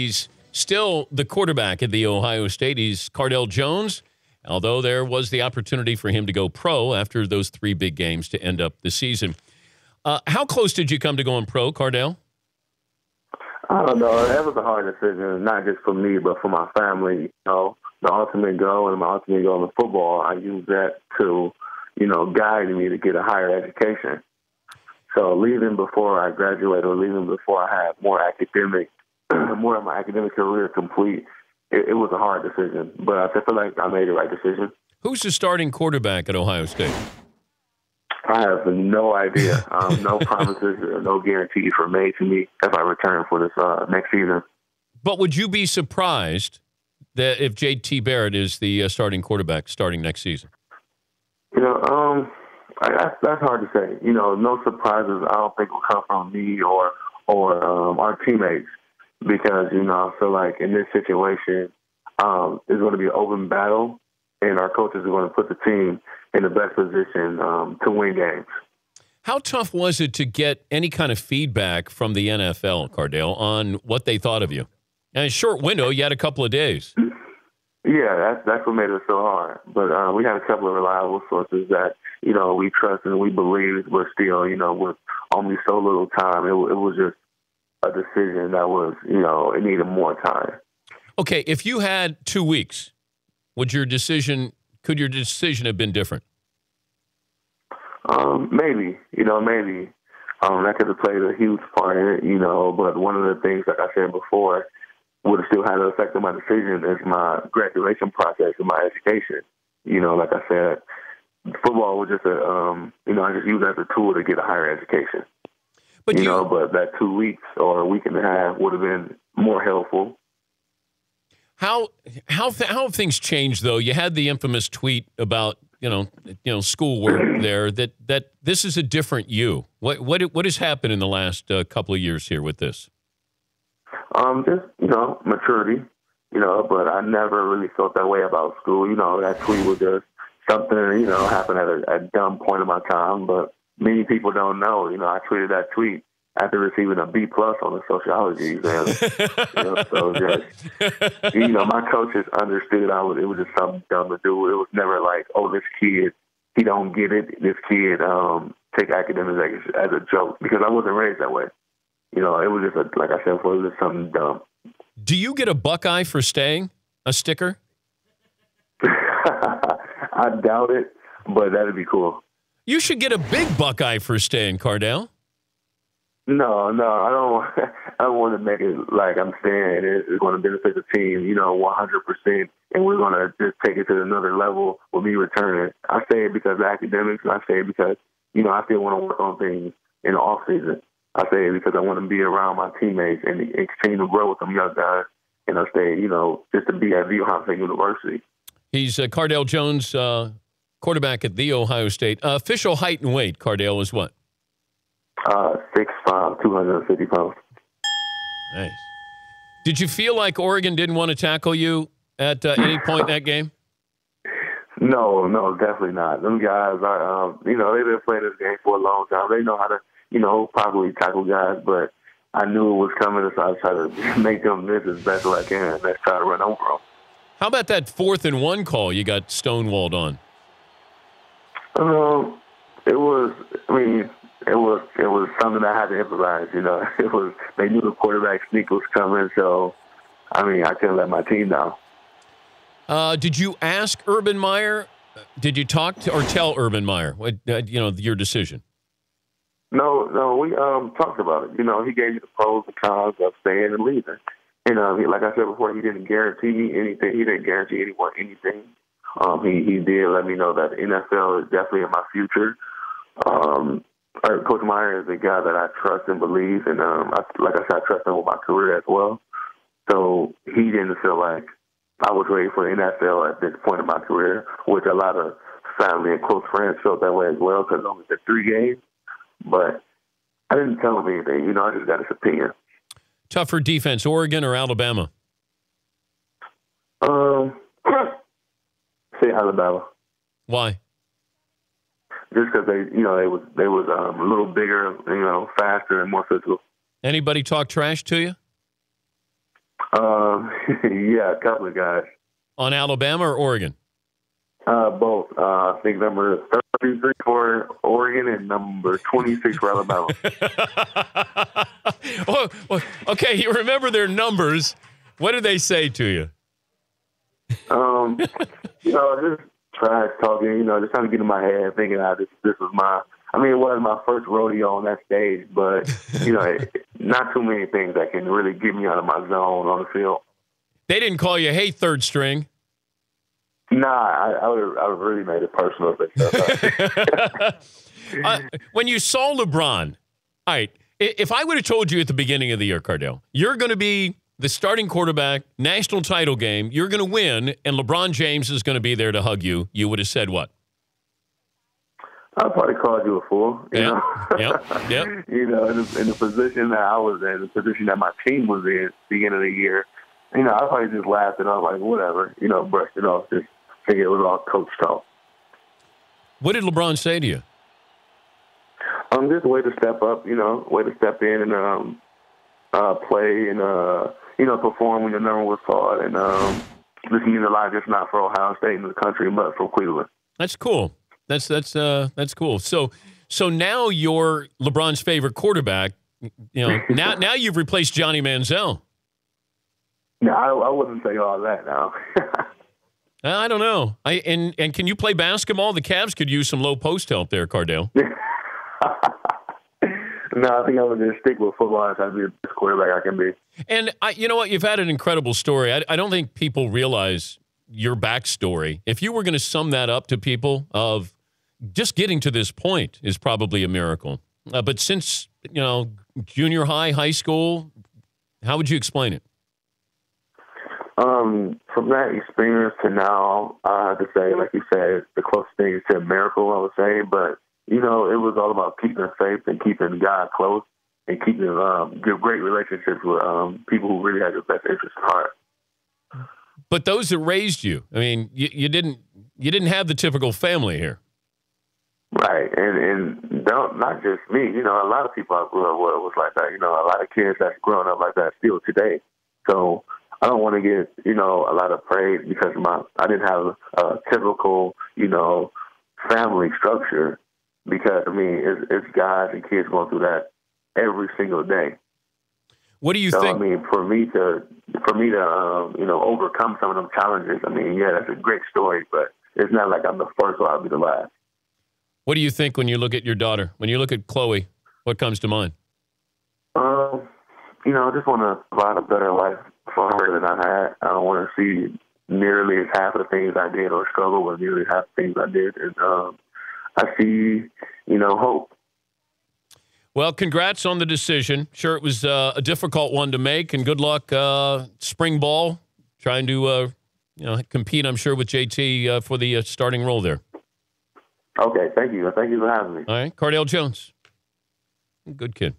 he's still the quarterback at the Ohio State. He's Cardale Jones, although there was the opportunity for him to go pro after those 3 big games to end up the season. How close did you come to going pro, Cardale? I don't know. That was a hard decision, not just for me, but for my family. The ultimate goal and my ultimate goal in football, I use that to, guide me to get a higher education. So leaving before I graduate or leaving before I have more of my academic career complete, it was a hard decision. But I feel like I made the right decision. Who's the starting quarterback at Ohio State? I have no idea. No promises, no guarantees were made to me if I return for this next season. But would you be surprised that if J.T. Barrett is the starting quarterback starting next season? That's hard to say. No surprises I don't think will come from me or our teammates because, I feel like in this situation, it's going to be an open battle, and our coaches are going to put the team in the best position to win games. How tough was it to get any kind of feedback from the NFL, Cardale, on what they thought of you? And a short window, you had a couple of days. Yeah, that's what made it so hard. But we had a couple of reliable sources that, we trust and we believe, but still, with only so little time, it was just a decision that was, it needed more time. Okay, if you had 2 weeks, could your decision have been different? Maybe. That could have played a huge part in it, but one of the things, like I said before, would have still had an effect on my decision is my graduation process and my education. Like I said, football was just I just used it as a tool to get a higher education. But but that 2 weeks or a week and a half would have been more helpful. How have things changed though? You had the infamous tweet about schoolwork there that this is a different you. What has happened in the last couple of years here with this? Just maturity. But I never really felt that way about school. That tweet was just something happened at a dumb point in my time. But many people don't know. I tweeted that tweet after receiving a B+ on the sociology exam. So just my coaches understood it was just something dumb to do. It was never like, oh, this kid, he don't get it. This kid take academics as a joke, because I wasn't raised that way. It was just like I said before, it was just something dumb. Do you get a Buckeye for staying? A sticker? I doubt it, but that'd be cool. You should get a big Buckeye for staying, Cardale. No, I don't want to make it like I'm saying it's going to benefit the team, 100%, and we're going to just take it to another level with me returning. I say it because of academics, and I say it because, I still want to work on things in the off season. I say it because I want to be around my teammates and continue to grow with them young guys, and I stay, just to be at The Ohio State University. He's Cardale Jones, quarterback at The Ohio State. Official height and weight, Cardale, is what? 6'5", 250 pounds. Nice. Did you feel like Oregon didn't want to tackle you at any point in that game? No, definitely not. Them guys are, they've been playing this game for a long time. They know how to, properly tackle guys, but I knew it was coming, so I tried to make them miss as best as I can. Let's try to run over them. How about that 4th and 1 call you got stonewalled on? It was something I had to improvise. They knew the quarterback sneak was coming, so I couldn't let my team down. Did you ask Urban Meyer? Did you talk to or tell Urban Meyer your decision? No, we talked about it. He gave you the pros and cons of staying and leaving. And like I said before, he didn't guarantee me anything. He didn't guarantee anyone anything. He did let me know that the NFL is definitely in my future. Coach Meyer is a guy that I trust and believe, and like I said, I trust him with my career as well. So he didn't feel like I was ready for the NFL at this point in my career, which a lot of family and close friends felt that way as well, because I only did 3 games. But I didn't tell him anything. I just got his opinion. Tougher defense, Oregon or Alabama? Say Alabama. Why? Just because they was a little bigger, faster and more physical. Anybody talk trash to you? Yeah, a couple of guys. On Alabama or Oregon? Both. I think number 33 for Oregon and number 26 for Alabama. Well, okay, you remember their numbers. What did they say to you? Just trash talking, just trying to get in my head, thinking this was it was my first rodeo on that stage, but, not too many things that can really get me out of my zone on the field. They didn't call you, hey, third string. Nah, I would really made it personal. When you saw LeBron, all right, if I would have told you at the beginning of the year, Cardale, you're going to be the starting quarterback, national title game, you're going to win, and LeBron James is going to be there to hug you, you would have said what? I'd probably called you a fool. Yep. In the position that I was in, the position that my team was in at the beginning of the year, I probably just laughed and I was like, whatever, brushed it off, just figured it was all coach talk. What did LeBron say to you? Just a way to step up, way to step in and play and, perform when your number was called. And this means a lot, just not for Ohio State and the country, but for Cleveland. That's cool. That's cool. So now you're LeBron's favorite quarterback. Now you've replaced Johnny Manziel. No, I wouldn't say all that now. I don't know. And can you play basketball? The Cavs could use some low post help there, Cardale. No, I think I would just stick with football and try to be the best quarterback I can be. And you know what? You've had an incredible story. I don't think people realize your backstory. If you were going to sum that up to people, of just getting to this point is probably a miracle. But since junior high, high school, how would you explain it? From that experience to now, I have to say, like you said, the closest thing is to a miracle, I would say. But, it was all about keeping faith and keeping God close and keeping great relationships with people who really have your best interest at heart. But those that raised you, you didn't have the typical family here. Right, and not just me. A lot of people I grew up with was like that. A lot of kids that's growing up like that still today. So I don't want to get, a lot of praise because I didn't have a typical, family structure because, it's guys and kids going through that every single day. What do you think? For me to overcome some of them challenges, that's a great story, but it's not like I'm the first or I'll be the last. What do you think when you look at your daughter? When you look at Chloe, what comes to mind? I just want to provide a better life for her than I had. I don't want to see nearly half of the things I did or struggle with nearly half the things I did. And I see, hope. Well, congrats on the decision. Sure, it was a difficult one to make, and good luck spring ball, trying to compete, I'm sure, with JT for the starting role there. Okay, thank you. Thank you for having me. All right, Cardale Jones. Good kid.